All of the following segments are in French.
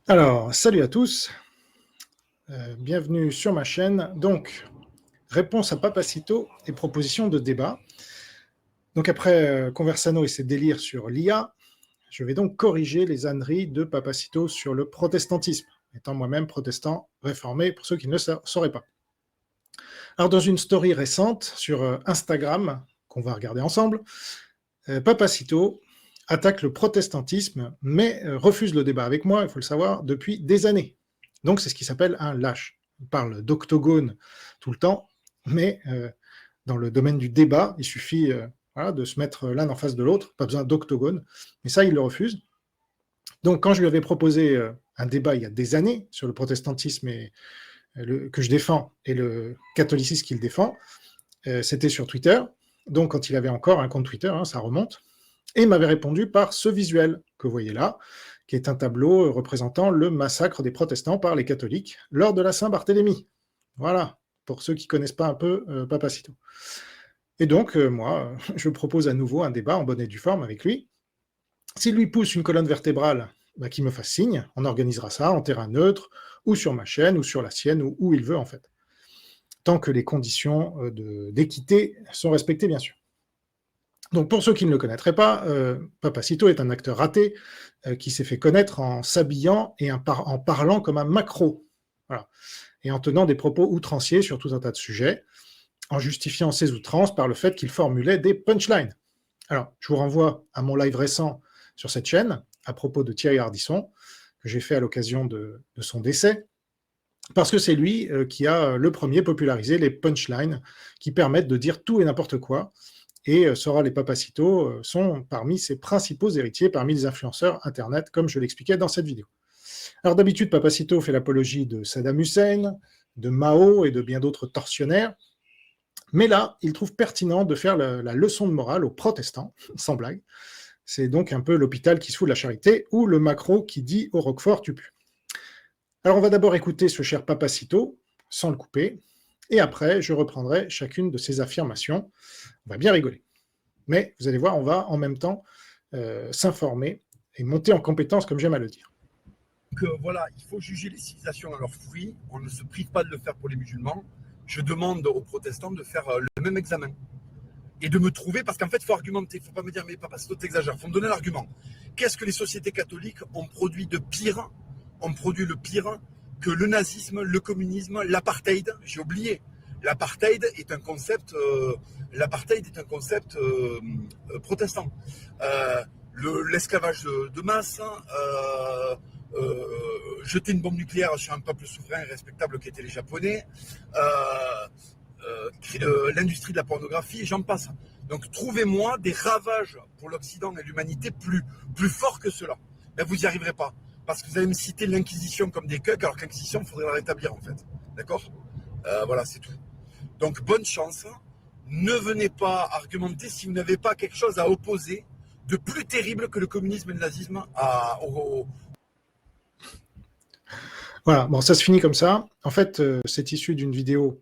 Alors, salut à tous, bienvenue sur ma chaîne. Donc, réponse à Papacito et proposition de débat. Donc, après Conversano et ses délires sur l'IA, je vais donc corriger les âneries de Papacito sur le protestantisme, étant moi-même protestant réformé, pour ceux qui ne le sauraient pas. Alors, dans une story récente sur Instagram, qu'on va regarder ensemble, Papacito attaque le protestantisme, mais refuse le débat avec moi, il faut le savoir, depuis des années. Donc, c'est ce qui s'appelle un lâche. Il parle d'octogone tout le temps, mais dans le domaine du débat, il suffit voilà, de se mettre l'un en face de l'autre, pas besoin d'octogone, mais ça, il le refuse. Donc, quand je lui avais proposé un débat il y a des années sur le protestantisme que je défends et le catholicisme qu'il défend, c'était sur Twitter. Donc, quand il avait encore un compte Twitter, hein, ça remonte. Et il m'avait répondu par ce visuel que vous voyez là, qui est un tableau représentant le massacre des protestants par les catholiques lors de la Saint-Barthélemy. Voilà, pour ceux qui ne connaissent pas un peu Papacito. Et donc, moi, je propose à nouveau un débat en bonne et due forme avec lui. S'il lui pousse une colonne vertébrale, bah, qu'il me fasse signe, on organisera ça en terrain neutre, ou sur ma chaîne, ou sur la sienne, ou où il veut en fait. Tant que les conditions d'équité sont respectées, bien sûr. Donc, pour ceux qui ne le connaîtraient pas, Papacito est un acteur raté qui s'est fait connaître en s'habillant et en parlant comme un macro, voilà, et en tenant des propos outranciers sur tout un tas de sujets, en justifiant ses outrances par le fait qu'il formulait des punchlines. Alors, je vous renvoie à mon live récent sur cette chaîne, à propos de Thierry Ardisson, que j'ai fait à l'occasion de son décès, parce que c'est lui qui a le premier popularisé les punchlines qui permettent de dire tout et n'importe quoi, et Sora les Papacito sont parmi ses principaux héritiers, parmi les influenceurs Internet, comme je l'expliquais dans cette vidéo. Alors d'habitude, Papacito fait l'apologie de Saddam Hussein, de Mao et de bien d'autres tortionnaires, mais là, il trouve pertinent de faire la leçon de morale aux protestants, sans blague. C'est donc un peu l'hôpital qui se fout de la charité, ou le macro qui dit au Roquefort tu pues. Alors on va d'abord écouter ce cher Papacito, sans le couper, et après je reprendrai chacune de ses affirmations. On va bien rigoler. Mais vous allez voir, on va en même temps s'informer et monter en compétence, comme j'aime à le dire. Voilà, il faut juger les civilisations à leurs fruits. On ne se prive pas de le faire pour les musulmans. Je demande aux protestants de faire le même examen et de me trouver, parce qu'en fait, il faut argumenter. Il ne faut pas me dire, mais papa, c'est t'exagères. Il faut me donner l'argument. Qu'est-ce que les sociétés catholiques ont produit de pire, ont produit le pire que le nazisme, le communisme, l'apartheid? J'ai oublié. L'apartheid est un concept, protestant. L'esclavage de masse, jeter une bombe nucléaire sur un peuple souverain et respectable qui étaient les Japonais, l'industrie de la pornographie, et j'en passe. Donc trouvez-moi des ravages pour l'Occident et l'humanité plus forts que cela. Mais vous n'y arriverez pas. Parce que vous allez me citer l'Inquisition comme des cucks, alors que l'Inquisition, il faudrait la rétablir en fait. D'accord Voilà, c'est tout. Donc bonne chance. Ne venez pas argumenter si vous n'avez pas quelque chose à opposer de plus terrible que le communisme et le nazisme Voilà, bon, ça se finit comme ça. En fait, c'est issu d'une vidéo.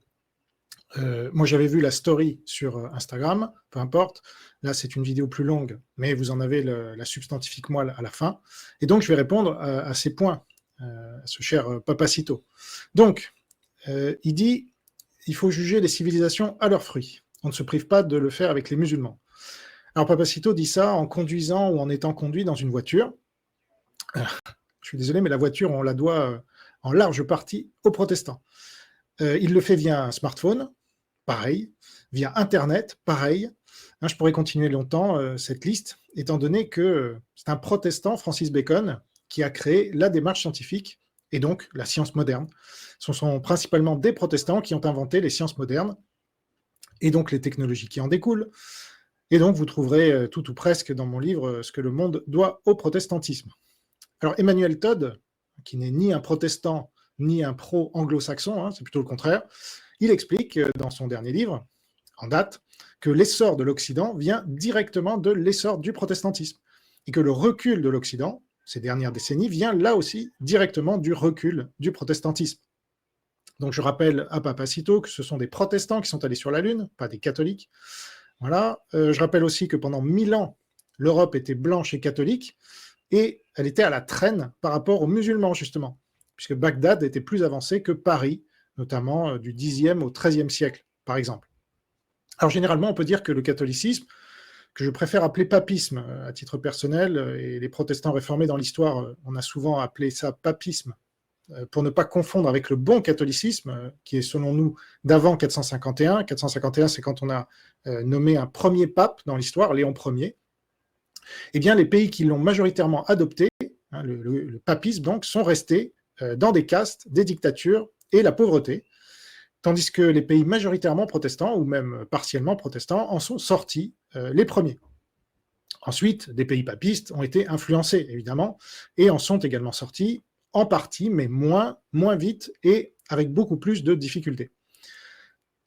Moi, j'avais vu la story sur Instagram, peu importe. Là, c'est une vidéo plus longue, mais vous en avez la substantifique moelle à la fin. Et donc, je vais répondre à ces points, à ce cher Papacito. Donc, il dit il faut juger les civilisations à leurs fruits. On ne se prive pas de le faire avec les musulmans. Alors, Papacito dit ça en conduisant ou en étant conduit dans une voiture. Je suis désolé, mais la voiture, on la doit en large partie aux protestants. Il le fait via un smartphone, pareil, via Internet, pareil. Je pourrais continuer longtemps cette liste, étant donné que c'est un protestant, Francis Bacon, qui a créé la démarche scientifique et donc la science moderne. Ce sont principalement des protestants qui ont inventé les sciences modernes et donc les technologies qui en découlent. Et donc vous trouverez tout ou presque dans mon livre ce que le monde doit au protestantisme. Alors Emmanuel Todd, qui n'est ni un protestant ni un pro-anglo-saxon, hein, c'est plutôt le contraire, il explique dans son dernier livre, en date, que l'essor de l'Occident vient directement de l'essor du protestantisme et que le recul de l'Occident, ces dernières décennies, vient là aussi directement du recul du protestantisme. Donc je rappelle à Papacito que ce sont des protestants qui sont allés sur la Lune, pas des catholiques. Voilà. Je rappelle aussi que pendant 1000 ans, l'Europe était blanche et catholique, et elle était à la traîne par rapport aux musulmans, justement, puisque Bagdad était plus avancé que Paris, notamment du Xe au XIIIe siècle, par exemple. Alors généralement, on peut dire que le catholicisme, que je préfère appeler papisme à titre personnel, et les protestants réformés dans l'histoire, on a souvent appelé ça papisme, pour ne pas confondre avec le bon catholicisme, qui est selon nous d'avant 451. 451, c'est quand on a nommé un premier pape dans l'histoire, Léon Ier. Eh bien, les pays qui l'ont majoritairement adopté, hein, le papisme donc, sont restés dans des castes, des dictatures et la pauvreté, tandis que les pays majoritairement protestants, ou même partiellement protestants, en sont sortis les premiers. Ensuite, des pays papistes ont été influencés, évidemment, et en sont également sortis en partie, mais moins vite et avec beaucoup plus de difficultés.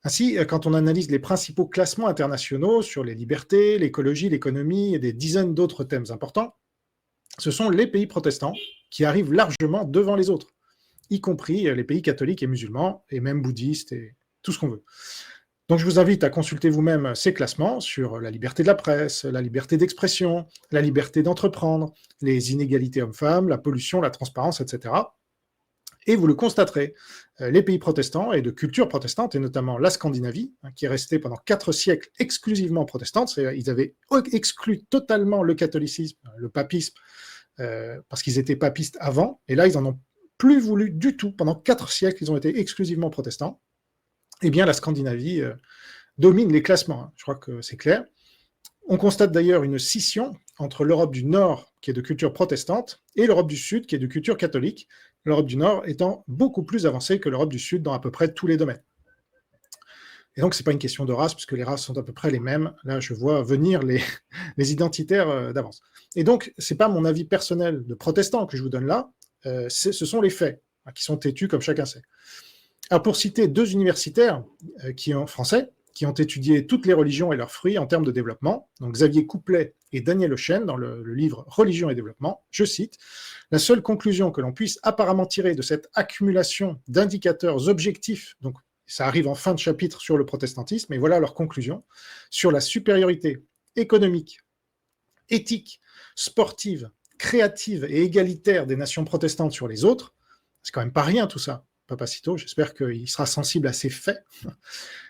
Ainsi, quand on analyse les principaux classements internationaux sur les libertés, l'écologie, l'économie et des dizaines d'autres thèmes importants, ce sont les pays protestants qui arrivent largement devant les autres, y compris les pays catholiques et musulmans, et même bouddhistes, et tout ce qu'on veut. Donc je vous invite à consulter vous-même ces classements sur la liberté de la presse, la liberté d'expression, la liberté d'entreprendre, les inégalités hommes-femmes, la pollution, la transparence, etc. Et vous le constaterez, les pays protestants et de culture protestante, et notamment la Scandinavie, qui est restée pendant 4 siècles exclusivement protestante, ils avaient exclu totalement le catholicisme, le papisme, parce qu'ils étaient papistes avant, et là ils n'en ont plus voulu du tout. Pendant 4 siècles, ils ont été exclusivement protestants. Eh bien, la Scandinavie domine les classements, je crois que c'est clair. On constate d'ailleurs une scission entre l'Europe du Nord, qui est de culture protestante, et l'Europe du Sud, qui est de culture catholique, l'Europe du Nord étant beaucoup plus avancée que l'Europe du Sud dans à peu près tous les domaines. Et donc, ce n'est pas une question de race, puisque les races sont à peu près les mêmes. Là, je vois venir les identitaires d'avance. Et donc, ce n'est pas mon avis personnel de protestant que je vous donne là, ce sont les faits, qui sont têtus comme chacun sait. Alors, pour citer 2 universitaires français, qui ont étudié toutes les religions et leurs fruits en termes de développement, donc Xavier Couplet et Daniel Ochen, dans le livre Religion et développement, je cite, « La seule conclusion que l'on puisse apparemment tirer de cette accumulation d'indicateurs objectifs, donc ça arrive en fin de chapitre sur le protestantisme, et voilà leur conclusion, sur la supériorité économique, éthique, sportive, créative et égalitaire des nations protestantes sur les autres, c'est quand même pas rien tout ça, Papacito, j'espère qu'il sera sensible à ces faits,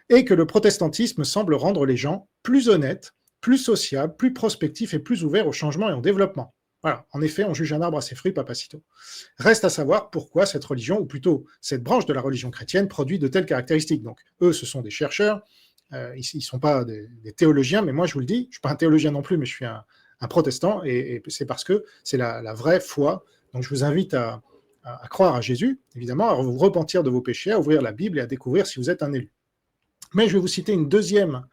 et que le protestantisme semble rendre les gens plus honnêtes, plus sociables, plus prospectifs et plus ouverts au changement et au développement. Voilà, en effet, on juge un arbre à ses fruits, Papacito. Reste à savoir pourquoi cette religion, ou plutôt cette branche de la religion chrétienne, produit de telles caractéristiques. Donc, eux, ce sont des chercheurs, ils ne sont pas des théologiens, mais moi, je vous le dis, je ne suis pas un théologien non plus, mais je suis un protestant, et c'est parce que c'est la vraie foi. Donc, je vous invite à croire à Jésus, évidemment, à vous repentir de vos péchés, à ouvrir la Bible et à découvrir si vous êtes un élu. Mais je vais vous citer une deuxième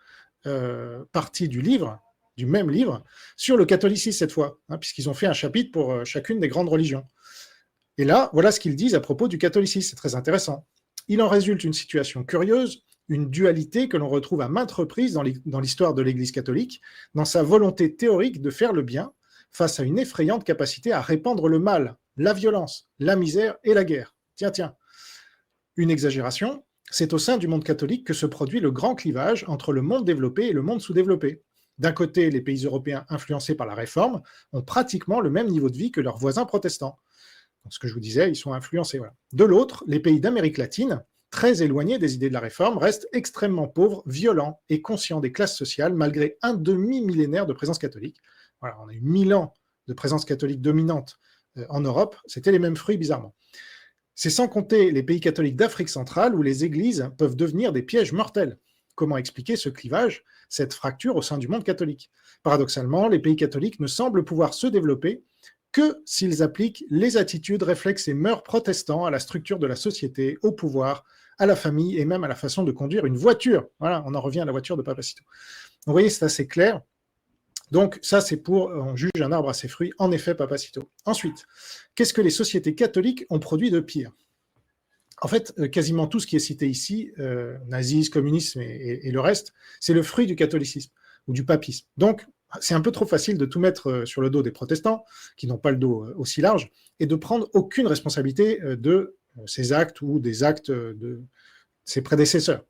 partie du livre, du même livre, sur le catholicisme cette fois, puisqu'ils ont fait un chapitre pour chacune des grandes religions. Et là, voilà ce qu'ils disent à propos du catholicisme, c'est très intéressant. Il en résulte une situation curieuse, une dualité que l'on retrouve à maintes reprises dans l'histoire de l'Église catholique, dans sa volonté théorique de faire le bien, face à une effrayante capacité à répandre le mal, la violence, la misère et la guerre. Tiens. Une exagération, c'est au sein du monde catholique que se produit le grand clivage entre le monde développé et le monde sous-développé. D'un côté, les pays européens influencés par la Réforme ont pratiquement le même niveau de vie que leurs voisins protestants. Donc, ce que je vous disais, ils sont influencés. Voilà. De l'autre, les pays d'Amérique latine, très éloignés des idées de la Réforme, restent extrêmement pauvres, violents et conscients des classes sociales malgré un demi-millénaire de présence catholique. Voilà, on a eu 1000 ans de présence catholique dominante en Europe, c'était les mêmes fruits bizarrement. C'est sans compter les pays catholiques d'Afrique centrale où les églises peuvent devenir des pièges mortels. Comment expliquer ce clivage, cette fracture au sein du monde catholique? Paradoxalement, les pays catholiques ne semblent pouvoir se développer que s'ils appliquent les attitudes, réflexes et mœurs protestants à la structure de la société, au pouvoir, à la famille et même à la façon de conduire une voiture. Voilà, on en revient à la voiture de Papacito. Donc, vous voyez, c'est assez clair. Donc ça, c'est pour, on juge un arbre à ses fruits, en effet, Papacito. Ensuite, qu'est-ce que les sociétés catholiques ont produit de pire? En fait, quasiment tout ce qui est cité ici, nazisme, communisme et le reste, c'est le fruit du catholicisme ou du papisme. Donc, c'est un peu trop facile de tout mettre sur le dos des protestants, qui n'ont pas le dos aussi large, et de prendre aucune responsabilité de ces actes ou des actes de ses prédécesseurs.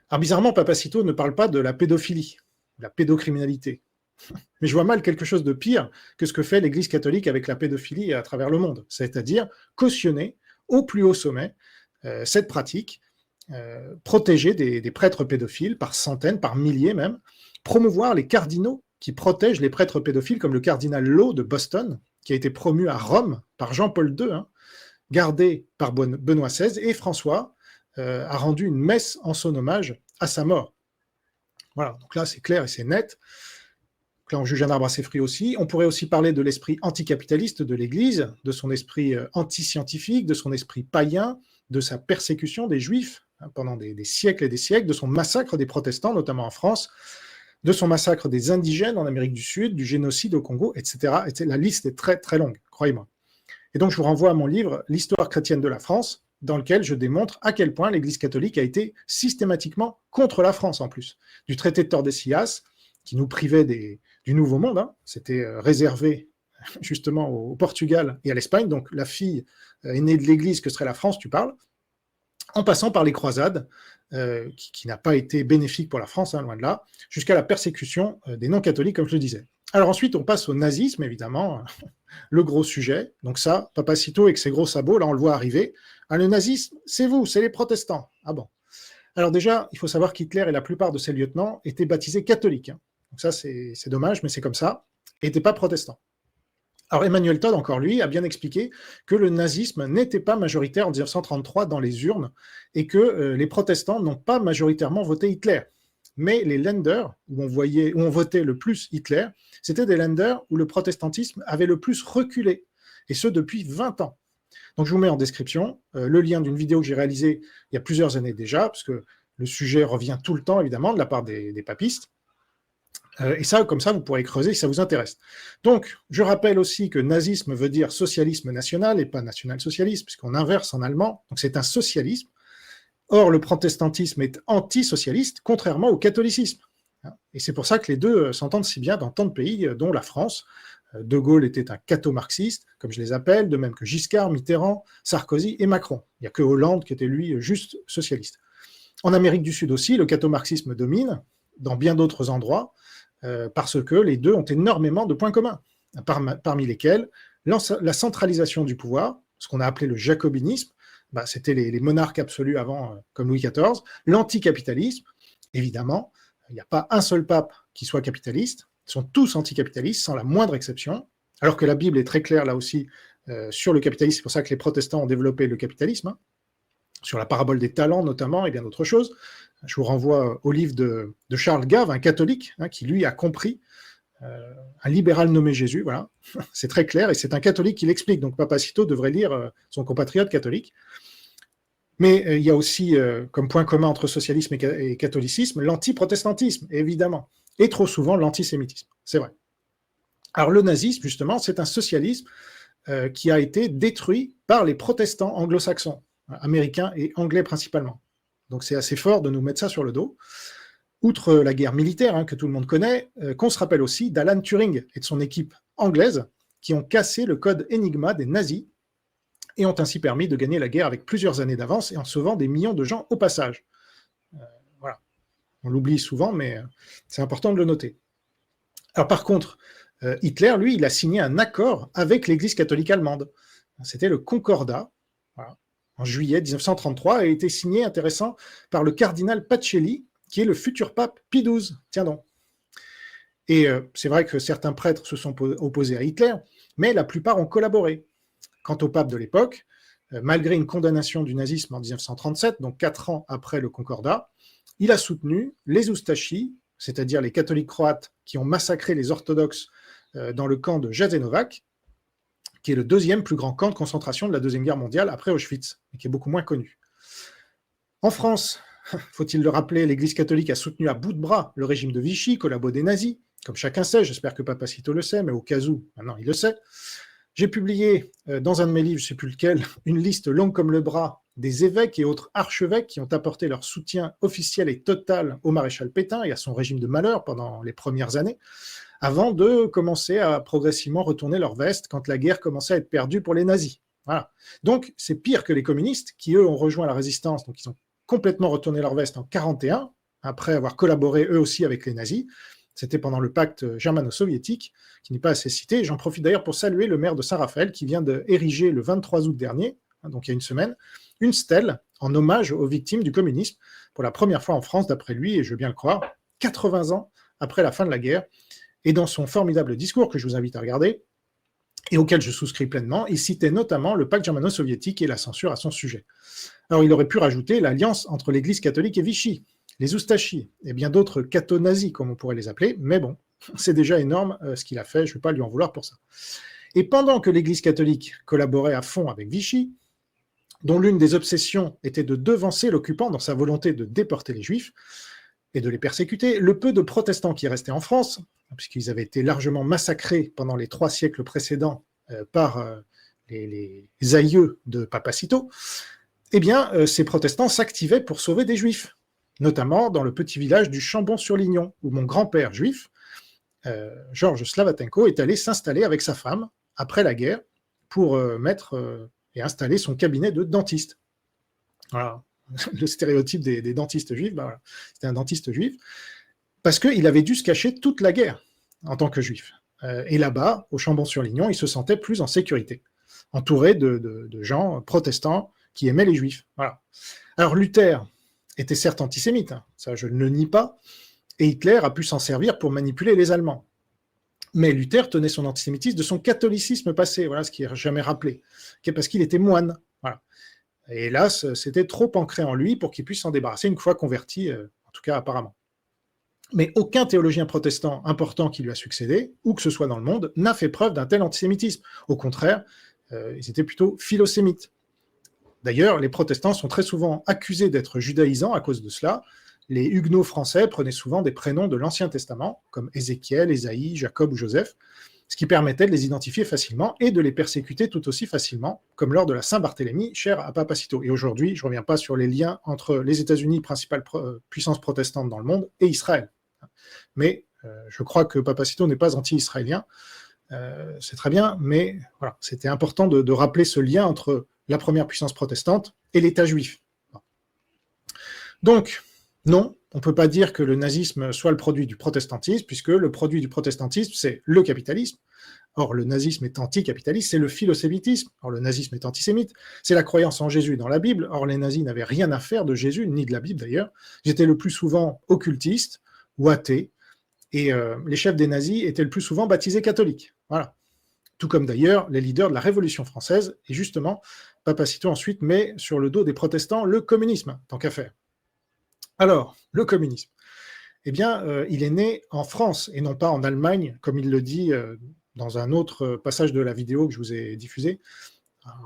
Alors bizarrement, Papacito ne parle pas de la pédophilie, la pédocriminalité. Mais je vois mal quelque chose de pire que ce que fait l'Église catholique avec la pédophilie à travers le monde, c'est-à-dire cautionner au plus haut sommet cette pratique, protéger des prêtres pédophiles par centaines, par milliers même, promouvoir les cardinaux qui protègent les prêtres pédophiles, comme le cardinal Law de Boston, qui a été promu à Rome par Jean-Paul II, gardé par Benoît XVI, et François a rendu une messe en son hommage à sa mort. Voilà, donc là c'est clair et c'est net. Donc là on juge un arbre à ses fruits aussi. On pourrait aussi parler de l'esprit anticapitaliste de l'Église, de son esprit anti-scientifique, de son esprit païen, de sa persécution des Juifs pendant des siècles et des siècles, de son massacre des protestants, notamment en France, de son massacre des indigènes en Amérique du Sud, du génocide au Congo, etc. La liste est très très longue, croyez-moi. Et donc je vous renvoie à mon livre « L'histoire chrétienne de la France », dans lequel je démontre à quel point l'Église catholique a été systématiquement contre la France en plus. Du traité de Tordesillas, qui nous privait du Nouveau Monde, c'était réservé justement au Portugal et à l'Espagne, donc la fille aînée de l'Église que serait la France, tu parles, en passant par les croisades, qui n'a pas été bénéfique pour la France, loin de là, jusqu'à la persécution des non-catholiques, comme je le disais. Alors ensuite, on passe au nazisme, évidemment, le gros sujet. Donc ça, Papacito avec ses gros sabots, là on le voit arriver. Le nazisme, c'est vous, c'est les protestants. Ah bon. Alors déjà, il faut savoir qu'Hitler et la plupart de ses lieutenants étaient baptisés catholiques. Donc ça, c'est dommage, mais c'est comme ça. Et n'étaient pas protestants. Alors Emmanuel Todd, encore lui, a bien expliqué que le nazisme n'était pas majoritaire en 1933 dans les urnes et que les protestants n'ont pas majoritairement voté Hitler. Mais les Länder, où on votait le plus Hitler, c'était des Länder où le protestantisme avait le plus reculé, et ce depuis 20 ans. Donc je vous mets en description le lien d'une vidéo que j'ai réalisée il y a plusieurs années déjà, parce que le sujet revient tout le temps, évidemment, de la part des papistes. Et ça, comme ça, vous pourrez creuser si ça vous intéresse. Donc, je rappelle aussi que nazisme veut dire socialisme national et pas national-socialisme, puisqu'on inverse en allemand, donc c'est un socialisme. Or, le protestantisme est anti-socialiste, contrairement au catholicisme. Et c'est pour ça que les deux s'entendent si bien dans tant de pays, dont la France. De Gaulle était un catho-marxiste, comme je les appelle, de même que Giscard, Mitterrand, Sarkozy et Macron. Il n'y a que Hollande qui était, lui, juste socialiste. En Amérique du Sud aussi, le catho-marxisme domine, dans bien d'autres endroits, parce que les deux ont énormément de points communs, parmi lesquels la centralisation du pouvoir, ce qu'on a appelé le jacobinisme, c'était les monarques absolus avant, comme Louis XIV, l'anticapitalisme, évidemment, il n'y a pas un seul pape qui soit capitaliste, ils sont tous anticapitalistes, sans la moindre exception, alors que la Bible est très claire là aussi sur le capitalisme, c'est pour ça que les protestants ont développé le capitalisme, sur la parabole des talents notamment, et bien d'autres choses. Je vous renvoie au livre de Charles Gave, un catholique, qui lui a compris, un libéral nommé Jésus, voilà, c'est très clair, et c'est un catholique qui l'explique, donc Papacito devrait lire son compatriote catholique. Mais il y a aussi, comme point commun entre socialisme et catholicisme, l'antiprotestantisme, évidemment, et trop souvent l'antisémitisme, c'est vrai. Alors le nazisme, justement, c'est un socialisme qui a été détruit par les protestants anglo-saxons, américains et anglais principalement. Donc c'est assez fort de nous mettre ça sur le dos. Outre la guerre militaire que tout le monde connaît, qu'on se rappelle aussi d'Alan Turing et de son équipe anglaise qui ont cassé le code Enigma des nazis et ont ainsi permis de gagner la guerre avec plusieurs années d'avance et en sauvant des millions de gens au passage. Voilà. On l'oublie souvent, mais c'est important de le noter. Alors par contre, Hitler, lui, il a signé un accord avec l'Église catholique allemande. C'était le Concordat, voilà, en juillet 1933, et a été signé, intéressant, par le cardinal Pacelli, qui est le futur pape Pie XII. Tiens donc. Et c'est vrai que certains prêtres se sont opposés à Hitler, mais la plupart ont collaboré. Quant au pape de l'époque, malgré une condamnation du nazisme en 1937, donc 4 ans après le Concordat, il a soutenu les Oustachis, c'est-à-dire les catholiques croates qui ont massacré les orthodoxes dans le camp de Jasenovac, qui est le deuxième plus grand camp de concentration de la Deuxième Guerre mondiale après Auschwitz, et qui est beaucoup moins connu. En France, faut-il le rappeler, l'Église catholique a soutenu à bout de bras le régime de Vichy, collabo des nazis, comme chacun sait, j'espère que Papacito le sait, mais au cas où, maintenant il le sait. J'ai publié dans un de mes livres, je ne sais plus lequel, une liste longue comme le bras des évêques et autres archevêques qui ont apporté leur soutien officiel et total au maréchal Pétain et à son régime de malheur pendant les premières années, avant de commencer à progressivement retourner leur veste quand la guerre commençait à être perdue pour les nazis. Voilà. Donc c'est pire que les communistes qui, eux, ont rejoint la résistance, donc ils ont complètement retourné leur veste en 1941, après avoir collaboré eux aussi avec les nazis. C'était pendant le pacte germano-soviétique, qui n'est pas assez cité. J'en profite d'ailleurs pour saluer le maire de Saint-Raphaël qui vient d'ériger le 23 août dernier, donc il y a une semaine, une stèle en hommage aux victimes du communisme, pour la première fois en France, d'après lui, et je veux bien le croire, 80 ans après la fin de la guerre. Et dans son formidable discours, que je vous invite à regarder, et auquel je souscris pleinement, il citait notamment le pacte germano-soviétique et la censure à son sujet. Alors il aurait pu rajouter l'alliance entre l'Église catholique et Vichy, les Oustachis, et bien d'autres cathos-nazis, comme on pourrait les appeler, mais bon, c'est déjà énorme ce qu'il a fait, je ne vais pas lui en vouloir pour ça. Et pendant que l'Église catholique collaborait à fond avec Vichy, dont l'une des obsessions était de devancer l'occupant dans sa volonté de déporter les Juifs et de les persécuter, le peu de protestants qui restaient en France, puisqu'ils avaient été largement massacrés pendant les 3 siècles précédents par les aïeux de Papacito, eh bien, ces protestants s'activaient pour sauver des Juifs, notamment dans le petit village du Chambon-sur-Lignon, où mon grand-père juif, Georges Slavatenko, est allé s'installer avec sa femme, après la guerre, pour mettre et installer son cabinet de dentiste. Voilà, le stéréotype des dentistes juifs, bah voilà. C'était un dentiste juif, parce qu'il avait dû se cacher toute la guerre en tant que juif. Et là-bas, au Chambon-sur-Lignon, il se sentait plus en sécurité, entouré de gens protestants qui aimaient les juifs. Voilà. Alors Luther était certes antisémite, hein, ça je ne le nie pas, et Hitler a pu s'en servir pour manipuler les Allemands. Mais Luther tenait son antisémitisme de son catholicisme passé, voilà ce qui n'est jamais rappelé, parce qu'il était moine. Voilà. Et hélas, c'était trop ancré en lui pour qu'il puisse s'en débarrasser une fois converti, en tout cas apparemment. Mais aucun théologien protestant important qui lui a succédé, où que ce soit dans le monde, n'a fait preuve d'un tel antisémitisme. Au contraire, ils étaient plutôt philosémites. D'ailleurs, les protestants sont très souvent accusés d'être judaïsants à cause de cela. Les huguenots français prenaient souvent des prénoms de l'Ancien Testament, comme Ézéchiel, Ésaïe, Jacob ou Joseph, ce qui permettait de les identifier facilement et de les persécuter tout aussi facilement, comme lors de la Saint-Barthélemy, chère à Papacito. Et aujourd'hui, je ne reviens pas sur les liens entre les États-Unis, principale puissance protestante dans le monde, et Israël. Mais je crois que Papacito n'est pas anti-israélien, c'est très bien, mais voilà, c'était important de rappeler ce lien entre la première puissance protestante et l'État juif. Donc, non, on ne peut pas dire que le nazisme soit le produit du protestantisme, puisque le produit du protestantisme, c'est le capitalisme. Or, le nazisme est anticapitaliste, c'est le philosémitisme. Or, le nazisme est antisémite. C'est la croyance en Jésus dans la Bible. Or, les nazis n'avaient rien à faire de Jésus, ni de la Bible d'ailleurs. Ils étaient le plus souvent occultistes ou athées. Et les chefs des nazis étaient le plus souvent baptisés catholiques. Voilà. Tout comme d'ailleurs les leaders de la Révolution française. Et justement, Papacito ensuite met sur le dos des protestants le communisme, tant qu'à faire. Alors, le communisme, eh bien, il est né en France et non pas en Allemagne, comme il le dit dans un autre passage de la vidéo que je vous ai diffusé.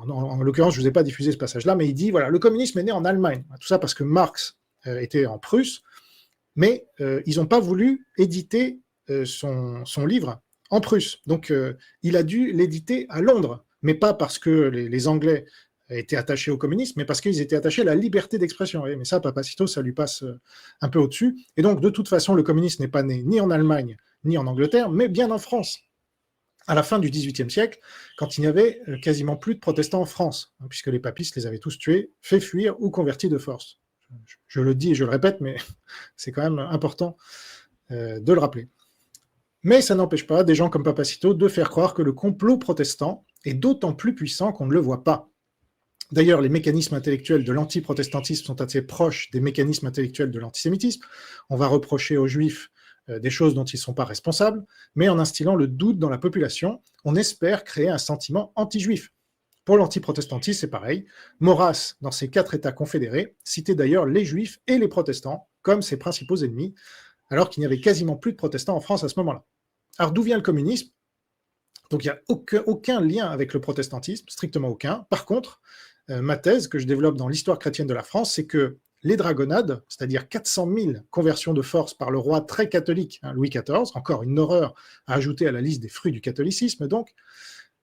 En l'occurrence, je ne vous ai pas diffusé ce passage-là, mais il dit, voilà, le communisme est né en Allemagne. Tout ça parce que Marx était en Prusse, mais ils n'ont pas voulu éditer son livre en Prusse. Donc, il a dû l'éditer à Londres, mais pas parce que les Anglais étaient attachés au communisme, mais parce qu'ils étaient attachés à la liberté d'expression. Mais ça, Papacito, ça lui passe un peu au-dessus. Et donc, de toute façon, le communisme n'est pas né ni en Allemagne, ni en Angleterre, mais bien en France, à la fin du XVIIIe siècle, quand il n'y avait quasiment plus de protestants en France, puisque les papistes les avaient tous tués, fait fuir ou convertis de force. Je le dis et je le répète, mais c'est quand même important de le rappeler. Mais ça n'empêche pas des gens comme Papacito de faire croire que le complot protestant est d'autant plus puissant qu'on ne le voit pas. D'ailleurs, les mécanismes intellectuels de l'antiprotestantisme sont assez proches des mécanismes intellectuels de l'antisémitisme. On va reprocher aux Juifs des choses dont ils ne sont pas responsables, mais en instillant le doute dans la population, on espère créer un sentiment anti-juif. Pour l'antiprotestantisme, c'est pareil. Maurras, dans ses 4 États confédérés, citait d'ailleurs les Juifs et les protestants comme ses principaux ennemis, alors qu'il n'y avait quasiment plus de protestants en France à ce moment-là. Alors d'où vient le communisme ? Donc il n'y a aucun lien avec le protestantisme, strictement aucun. Par contre, ma thèse que je développe dans l'histoire chrétienne de la France, c'est que les dragonnades, c'est-à-dire 400 000 conversions de force par le roi très catholique, Louis XIV, encore une horreur à ajouter à la liste des fruits du catholicisme, donc,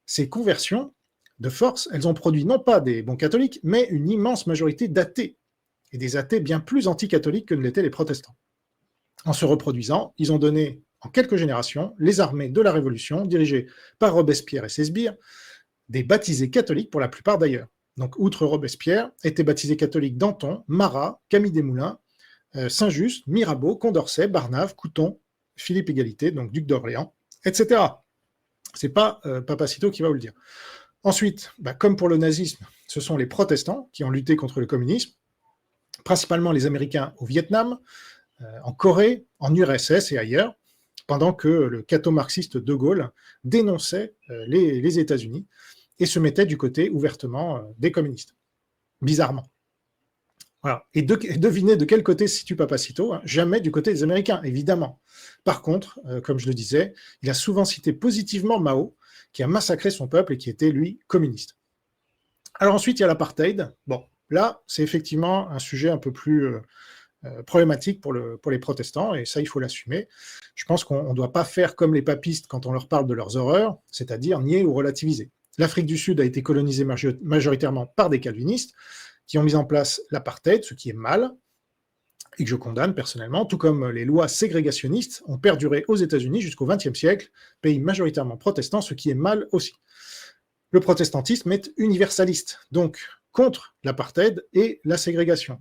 ces conversions de force, elles ont produit non pas des bons catholiques, mais une immense majorité d'athées, et des athées bien plus anticatholiques que ne l'étaient les protestants. En se reproduisant, ils ont donné, en quelques générations, les armées de la Révolution, dirigées par Robespierre et ses sbires, des baptisés catholiques pour la plupart d'ailleurs. Donc, outre Robespierre, étaient baptisés catholiques Danton, Marat, Camille Desmoulins, Saint-Just, Mirabeau, Condorcet, Barnave, Couthon, Philippe Égalité, donc duc d'Orléans, etc. Ce n'est pas Papacito qui va vous le dire. Ensuite, comme pour le nazisme, ce sont les protestants qui ont lutté contre le communisme, principalement les Américains au Vietnam, en Corée, en URSS et ailleurs, pendant que le catho-marxiste De Gaulle dénonçait les États-Unis et se mettait du côté ouvertement des communistes, bizarrement. Voilà. Et devinez de quel côté se situe Papacito, hein, jamais du côté des Américains, évidemment. Par contre, comme je le disais, il a souvent cité positivement Mao, qui a massacré son peuple et qui était, lui, communiste. Alors ensuite, il y a l'apartheid. Bon, là, c'est effectivement un sujet un peu plus problématique pour les protestants, et ça, il faut l'assumer. Je pense qu'on ne doit pas faire comme les papistes quand on leur parle de leurs horreurs, c'est-à-dire nier ou relativiser. L'Afrique du Sud a été colonisée majoritairement par des calvinistes qui ont mis en place l'apartheid, ce qui est mal, et que je condamne personnellement, tout comme les lois ségrégationnistes ont perduré aux États-Unis jusqu'au XXe siècle, pays majoritairement protestant, ce qui est mal aussi. Le protestantisme est universaliste, donc contre l'apartheid et la ségrégation.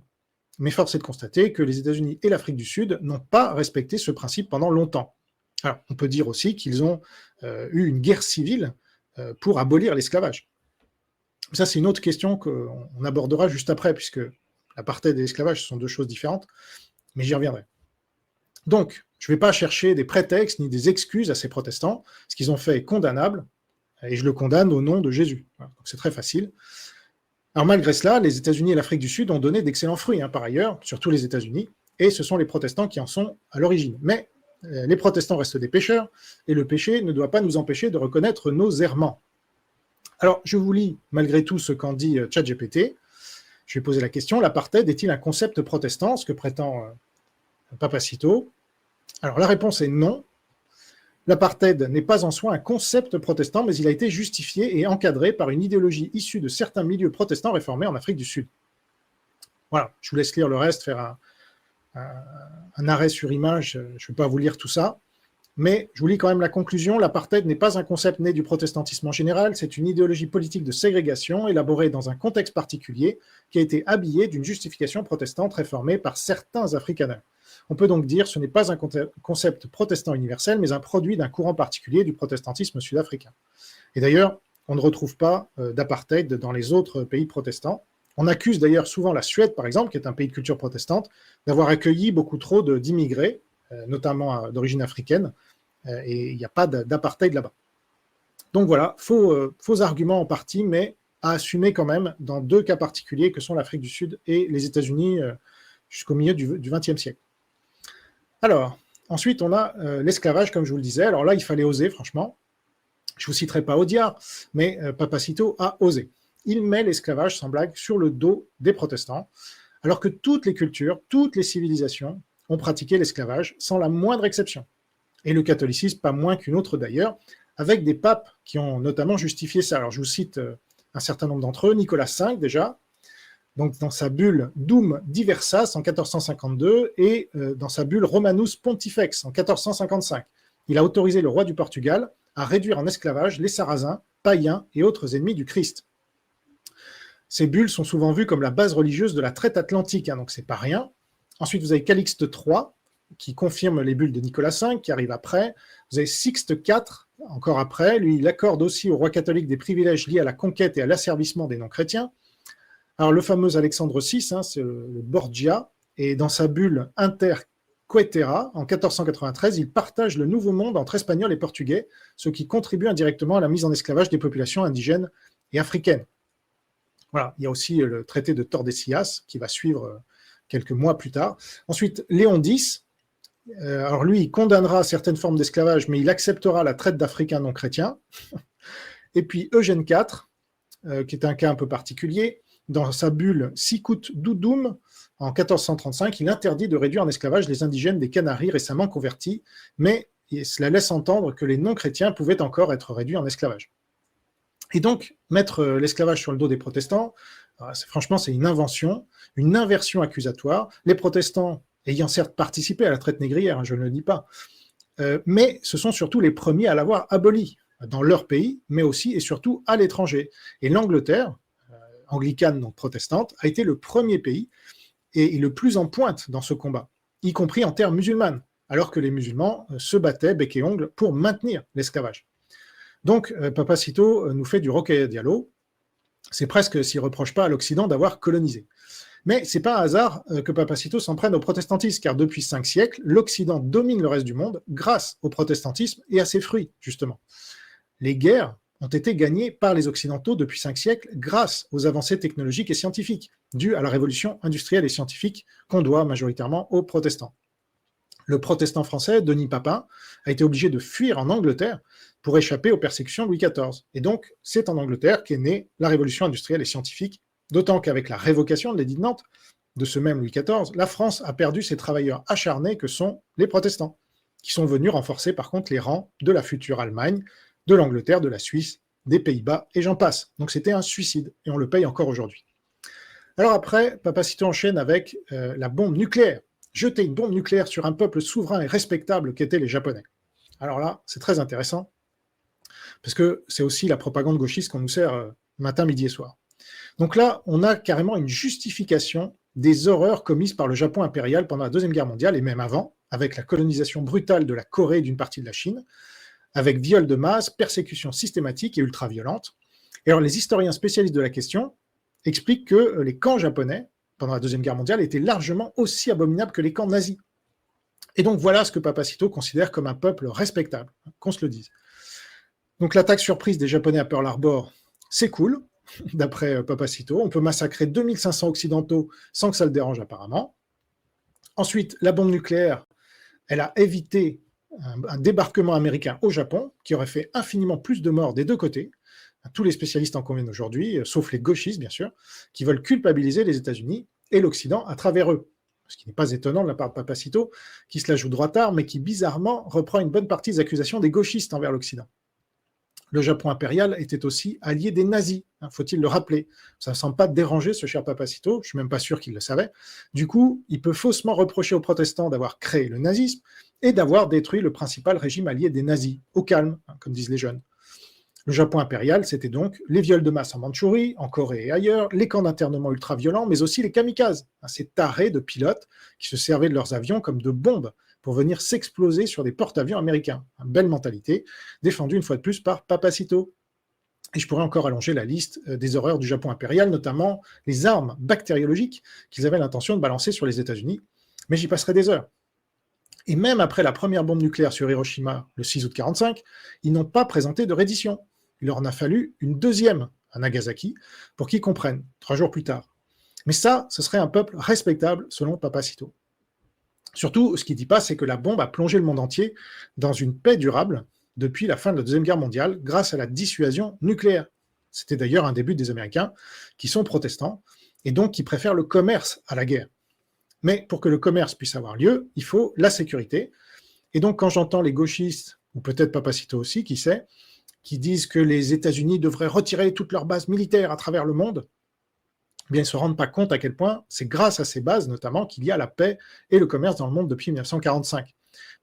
Mais force est de constater que les États-Unis et l'Afrique du Sud n'ont pas respecté ce principe pendant longtemps. Alors, on peut dire aussi qu'ils ont eu une guerre civile pour abolir l'esclavage. Ça, c'est une autre question qu'on abordera juste après, puisque l'apartheid et l'esclavage sont deux choses différentes, mais j'y reviendrai. Donc, je ne vais pas chercher des prétextes ni des excuses à ces protestants. Ce qu'ils ont fait est condamnable, et je le condamne au nom de Jésus. Voilà, donc c'est très facile. Alors malgré cela, les États-Unis et l'Afrique du Sud ont donné d'excellents fruits, par ailleurs, surtout les États-Unis, et ce sont les protestants qui en sont à l'origine. Mais les protestants restent des pécheurs, et le péché ne doit pas nous empêcher de reconnaître nos errements. Alors, je vous lis malgré tout ce qu'en dit ChatGPT. Je vais poser la question, l'apartheid est-il un concept protestant, ce que prétend Papacito? Alors la réponse est non. L'apartheid n'est pas en soi un concept protestant, mais il a été justifié et encadré par une idéologie issue de certains milieux protestants réformés en Afrique du Sud. Voilà, je vous laisse lire le reste, faire un arrêt sur image, je ne vais pas vous lire tout ça, mais je vous lis quand même la conclusion. L'apartheid n'est pas un concept né du protestantisme en général, c'est une idéologie politique de ségrégation élaborée dans un contexte particulier qui a été habillée d'une justification protestante réformée par certains Afrikaners. On peut donc dire que ce n'est pas un concept protestant universel, mais un produit d'un courant particulier du protestantisme sud-africain. Et d'ailleurs, on ne retrouve pas d'apartheid dans les autres pays protestants. On accuse d'ailleurs souvent la Suède, par exemple, qui est un pays de culture protestante, d'avoir accueilli beaucoup trop d'immigrés, notamment d'origine africaine, et il n'y a pas d'apartheid là-bas. Donc voilà, faux arguments en partie, mais à assumer quand même dans deux cas particuliers que sont l'Afrique du Sud et les États-Unis jusqu'au milieu du XXe siècle. Alors, ensuite, on a l'esclavage, comme je vous le disais. Alors là, il fallait oser, franchement. Je ne vous citerai pas Audiard, mais Papacito a osé. Il met l'esclavage, sans blague, sur le dos des protestants, alors que toutes les cultures, toutes les civilisations ont pratiqué l'esclavage sans la moindre exception. Et le catholicisme, pas moins qu'une autre d'ailleurs, avec des papes qui ont notamment justifié ça. Alors je vous cite un certain nombre d'entre eux, Nicolas V déjà, donc dans sa bulle Dum Diversas en 1452 et dans sa bulle Romanus Pontifex en 1455. Il a autorisé le roi du Portugal à réduire en esclavage les Sarrasins, païens et autres ennemis du Christ. Ces bulles sont souvent vues comme la base religieuse de la traite atlantique, donc c'est pas rien. Ensuite, vous avez Calixte III, qui confirme les bulles de Nicolas V, qui arrive après. Vous avez Sixte IV, encore après. Lui, il accorde aussi au roi catholique des privilèges liés à la conquête et à l'asservissement des non-chrétiens. Alors, le fameux Alexandre VI, c'est le Borgia, et dans sa bulle Inter Quetera, en 1493, il partage le Nouveau Monde entre Espagnols et Portugais, ce qui contribue indirectement à la mise en esclavage des populations indigènes et africaines. Voilà, il y a aussi le traité de Tordesillas, qui va suivre quelques mois plus tard. Ensuite, Léon X, alors lui, il condamnera certaines formes d'esclavage, mais il acceptera la traite d'Africains non chrétiens. Et puis Eugène IV, qui est un cas un peu particulier, dans sa bulle Sicut Dudum, en 1435, il interdit de réduire en esclavage les indigènes des Canaries récemment convertis, mais cela laisse entendre que les non-chrétiens pouvaient encore être réduits en esclavage. Et donc, mettre l'esclavage sur le dos des protestants, franchement, c'est une invention, une inversion accusatoire. Les protestants ayant certes participé à la traite négrière, je ne le dis pas, mais ce sont surtout les premiers à l'avoir aboli dans leur pays, mais aussi et surtout à l'étranger. Et l'Angleterre, anglicane donc protestante, a été le premier pays et le plus en pointe dans ce combat, y compris en terre musulmane. alors que les musulmans se battaient bec et ongles pour maintenir l'esclavage. Donc, Papacito nous fait du Rokhaya Diallo. C'est presque s'il ne reproche pas à l'Occident d'avoir colonisé. Mais ce n'est pas un hasard que Papacito s'en prenne au protestantisme, car depuis 5 siècles, l'Occident domine le reste du monde grâce au protestantisme et à ses fruits, justement. Les guerres ont été gagnées par les Occidentaux depuis 5 siècles grâce aux avancées technologiques et scientifiques, dues à la révolution industrielle et scientifique qu'on doit majoritairement aux protestants. Le protestant français, Denis Papin, a été obligé de fuir en Angleterre pour échapper aux persécutions de Louis XIV. Et donc, c'est en Angleterre qu'est née la révolution industrielle et scientifique, d'autant qu'avec la révocation de l'édit de Nantes, de ce même Louis XIV, la France a perdu ses travailleurs acharnés que sont les protestants, qui sont venus renforcer par contre les rangs de la future Allemagne, de l'Angleterre, de la Suisse, des Pays-Bas, et j'en passe. Donc c'était un suicide, et on le paye encore aujourd'hui. Alors après, Papacito enchaîne avec la bombe nucléaire. Jeter une bombe nucléaire sur un peuple souverain et respectable qu'étaient les Japonais. Alors là, c'est très intéressant, parce que c'est aussi la propagande gauchiste qu'on nous sert matin, midi et soir. Donc là, on a carrément une justification des horreurs commises par le Japon impérial pendant la Deuxième Guerre mondiale, et même avant, avec la colonisation brutale de la Corée et d'une partie de la Chine, avec viol de masse, persécutions systématiques et ultra-violentes. Et alors les historiens spécialistes de la question expliquent que les camps japonais, pendant la Deuxième Guerre mondiale, étaient largement aussi abominables que les camps nazis. Et donc voilà ce que Papacito considère comme un peuple respectable, qu'on se le dise. Donc l'attaque surprise des Japonais à Pearl Harbor, c'est cool, d'après Papacito. On peut massacrer 2500 occidentaux sans que ça le dérange apparemment. Ensuite, la bombe nucléaire, elle a évité un débarquement américain au Japon qui aurait fait infiniment plus de morts des deux côtés. Tous les spécialistes en conviennent aujourd'hui, sauf les gauchistes bien sûr, qui veulent culpabiliser les États-Unis et l'Occident à travers eux. Ce qui n'est pas étonnant de la part de Papacito, qui se la joue droitard, mais qui bizarrement reprend une bonne partie des accusations des gauchistes envers l'Occident. Le Japon impérial était aussi allié des nazis, faut-il le rappeler. Ça ne semble pas déranger ce cher Papacito, je ne suis même pas sûr qu'il le savait. Du coup, il peut faussement reprocher aux protestants d'avoir créé le nazisme et d'avoir détruit le principal régime allié des nazis, au calme, comme disent les jeunes. Le Japon impérial, c'était donc les viols de masse en Mandchourie, en Corée et ailleurs, les camps d'internement ultra-violents, mais aussi les kamikazes, ces tarés de pilotes qui se servaient de leurs avions comme de bombes pour venir s'exploser sur des porte-avions américains. Une belle mentalité, défendue une fois de plus par Papacito. Et je pourrais encore allonger la liste des horreurs du Japon impérial, notamment les armes bactériologiques qu'ils avaient l'intention de balancer sur les États-Unis, mais j'y passerai des heures. Et même après la première bombe nucléaire sur Hiroshima, le 6 août 1945, ils n'ont pas présenté de reddition. Il leur en a fallu une deuxième à Nagasaki pour qu'ils comprennent, 3 jours plus tard. Mais ça, ce serait un peuple respectable selon Papacito. Surtout, ce qu'il ne dit pas, c'est que la bombe a plongé le monde entier dans une paix durable depuis la fin de la Deuxième Guerre mondiale grâce à la dissuasion nucléaire. C'était d'ailleurs un des buts des Américains qui sont protestants et donc qui préfèrent le commerce à la guerre. Mais pour que le commerce puisse avoir lieu, il faut la sécurité. Et donc quand j'entends les gauchistes, ou peut-être Papacito aussi, qui sait, qui disent que les États-Unis devraient retirer toutes leurs bases militaires à travers le monde, eh bien, ils ne se rendent pas compte à quel point c'est grâce à ces bases, notamment, qu'il y a la paix et le commerce dans le monde depuis 1945.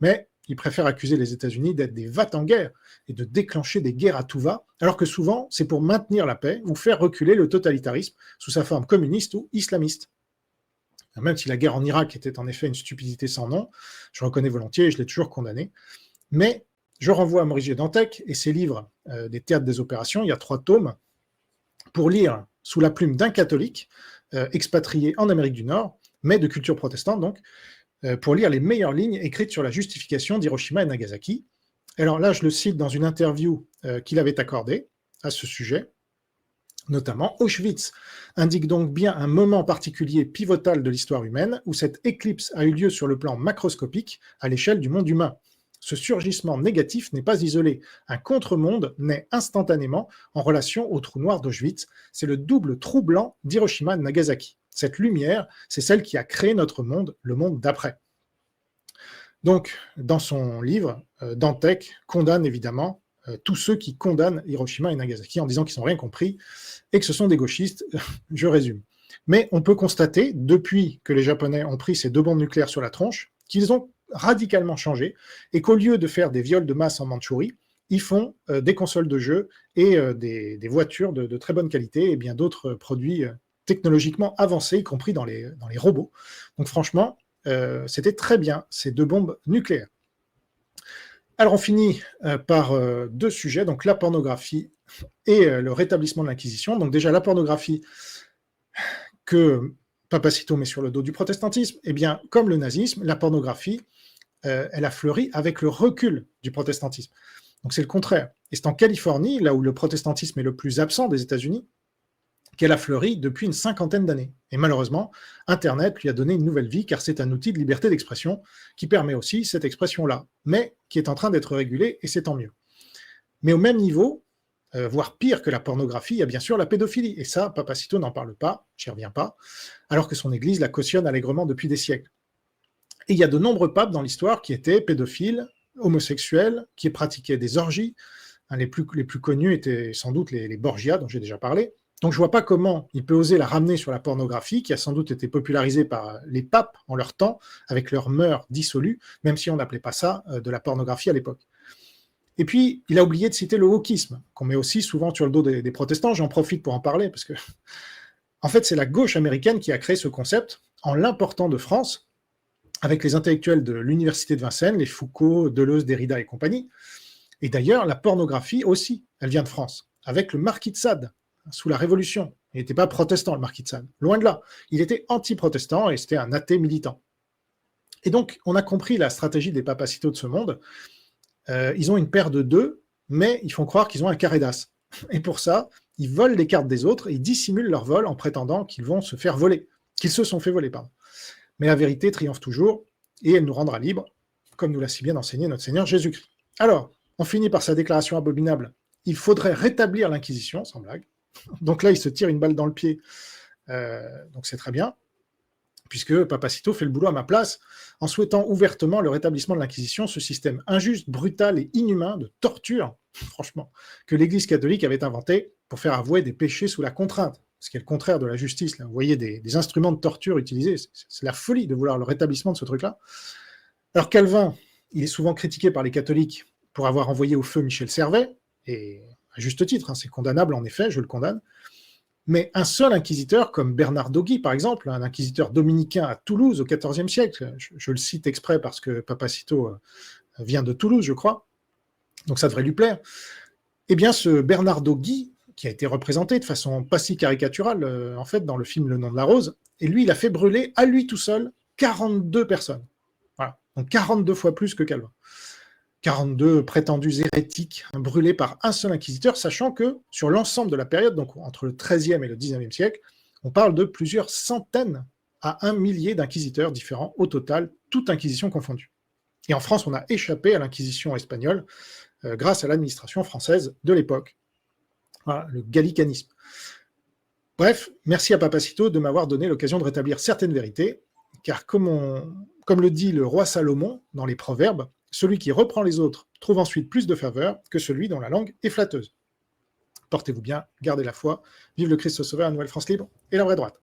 Mais ils préfèrent accuser les États-Unis d'être des va-t-en-guerre et de déclencher des guerres à tout va, alors que souvent, c'est pour maintenir la paix ou faire reculer le totalitarisme sous sa forme communiste ou islamiste. Même si la guerre en Irak était en effet une stupidité sans nom, je reconnais volontiers et je l'ai toujours condamné. Mais je renvoie à Maurice G. Dantec et ses livres des théâtres des opérations, il y a 3 tomes, pour lire sous la plume d'un catholique expatrié en Amérique du Nord, mais de culture protestante donc, pour lire les meilleures lignes écrites sur la justification d'Hiroshima et Nagasaki. Alors là, je le cite dans une interview qu'il avait accordée à ce sujet, notamment Auschwitz indique donc bien un moment particulier pivotal de l'histoire humaine où cette éclipse a eu lieu sur le plan macroscopique à l'échelle du monde humain. Ce surgissement négatif n'est pas isolé. Un contre-monde naît instantanément en relation au trou noir d'Auschwitz. C'est le double trou blanc d'Hiroshima et Nagasaki. Cette lumière, c'est celle qui a créé notre monde, le monde d'après. Donc, dans son livre, Dantec condamne évidemment tous ceux qui condamnent Hiroshima et Nagasaki en disant qu'ils n'ont rien compris et que ce sont des gauchistes. Je résume. Mais on peut constater, depuis que les Japonais ont pris ces 2 bombes nucléaires sur la tronche, qu'ils ont radicalement changé et qu'au lieu de faire des viols de masse en Mandchourie, ils font des consoles de jeux et des voitures de très bonne qualité et bien d'autres produits technologiquement avancés, y compris dans les robots. Donc franchement, c'était très bien, ces 2 bombes nucléaires. Alors on finit par 2 sujets, donc la pornographie et le rétablissement de l'Inquisition. Donc déjà la pornographie que Papacito met sur le dos du protestantisme, eh bien comme le nazisme, la pornographie, elle a fleuri avec le recul du protestantisme. Donc c'est le contraire. Et c'est en Californie, là où le protestantisme est le plus absent des États-Unis, qu'elle a fleuri depuis une 50aine d'années. Et malheureusement, Internet lui a donné une nouvelle vie, car c'est un outil de liberté d'expression qui permet aussi cette expression-là, mais qui est en train d'être régulée, et c'est tant mieux. Mais au même niveau, voire pire que la pornographie, il y a bien sûr la pédophilie. Et ça, Papacito n'en parle pas, j'y reviens pas, alors que son Église la cautionne allègrement depuis des siècles. Et il y a de nombreux papes dans l'histoire qui étaient pédophiles, homosexuels, qui pratiquaient des orgies. Les plus connus étaient sans doute les Borgia, dont j'ai déjà parlé. Donc je ne vois pas comment il peut oser la ramener sur la pornographie, qui a sans doute été popularisée par les papes en leur temps, avec leurs mœurs dissolues, même si on n'appelait pas ça de la pornographie à l'époque. Et puis, il a oublié de citer le wokisme, qu'on met aussi souvent sur le dos des protestants. J'en profite pour en parler, parce que, en fait, c'est la gauche américaine qui a créé ce concept en l'important de France, avec les intellectuels de l'université de Vincennes, les Foucault, Deleuze, Derrida et compagnie. Et d'ailleurs, la pornographie aussi, elle vient de France, avec le marquis de Sade, sous la Révolution. Il n'était pas protestant, le marquis de Sade. Loin de là. Il était anti-protestant et c'était un athée militant. Et donc, on a compris la stratégie des papacitos de ce monde. Ils ont une paire de 2, mais ils font croire qu'ils ont un carré d'as. Et pour ça, ils volent les cartes des autres et ils dissimulent leur vol en prétendant qu'ils vont se faire voler. Qu'ils se sont fait voler, pardon. Mais la vérité triomphe toujours et elle nous rendra libres, comme nous l'a si bien enseigné notre Seigneur Jésus-Christ. Alors, on finit par sa déclaration abominable. Il faudrait rétablir l'Inquisition, sans blague. Donc là, il se tire une balle dans le pied. Donc c'est très bien, puisque Papacito fait le boulot à ma place, en souhaitant ouvertement le rétablissement de l'Inquisition, ce système injuste, brutal et inhumain de torture, franchement, que l'Église catholique avait inventé pour faire avouer des péchés sous la contrainte, ce qui est le contraire de la justice. Là. Vous voyez des instruments de torture utilisés, c'est la folie de vouloir le rétablissement de ce truc-là. Alors Calvin, il est souvent critiqué par les catholiques pour avoir envoyé au feu Michel Servet, et à juste titre, hein, c'est condamnable en effet, je le condamne, mais un seul inquisiteur, comme Bernard Dogui par exemple, un inquisiteur dominicain à Toulouse au XIVe siècle, je le cite exprès parce que Papacito vient de Toulouse, je crois, donc ça devrait lui plaire, eh bien ce Bernard Dogui, qui a été représenté de façon pas si caricaturale, en fait, dans le film Le Nom de la Rose, et lui, il a fait brûler à lui tout seul 42 personnes. Voilà, donc 42 fois plus que Calvin. 42 prétendus hérétiques brûlés par un seul inquisiteur, sachant que sur l'ensemble de la période, donc entre le XIIIe et le XIXe siècle, on parle de plusieurs centaines à un millier d'inquisiteurs différents au total, toute inquisition confondue. Et en France, on a échappé à l'inquisition espagnole grâce à l'administration française de l'époque. Voilà, le gallicanisme. Bref, merci à Papacito de m'avoir donné l'occasion de rétablir certaines vérités, car comme le dit le roi Salomon dans les Proverbes, celui qui reprend les autres trouve ensuite plus de faveur que celui dont la langue est flatteuse. Portez-vous bien, gardez la foi, vive le Christ Sauveur, la Nouvelle France libre et la vraie droite.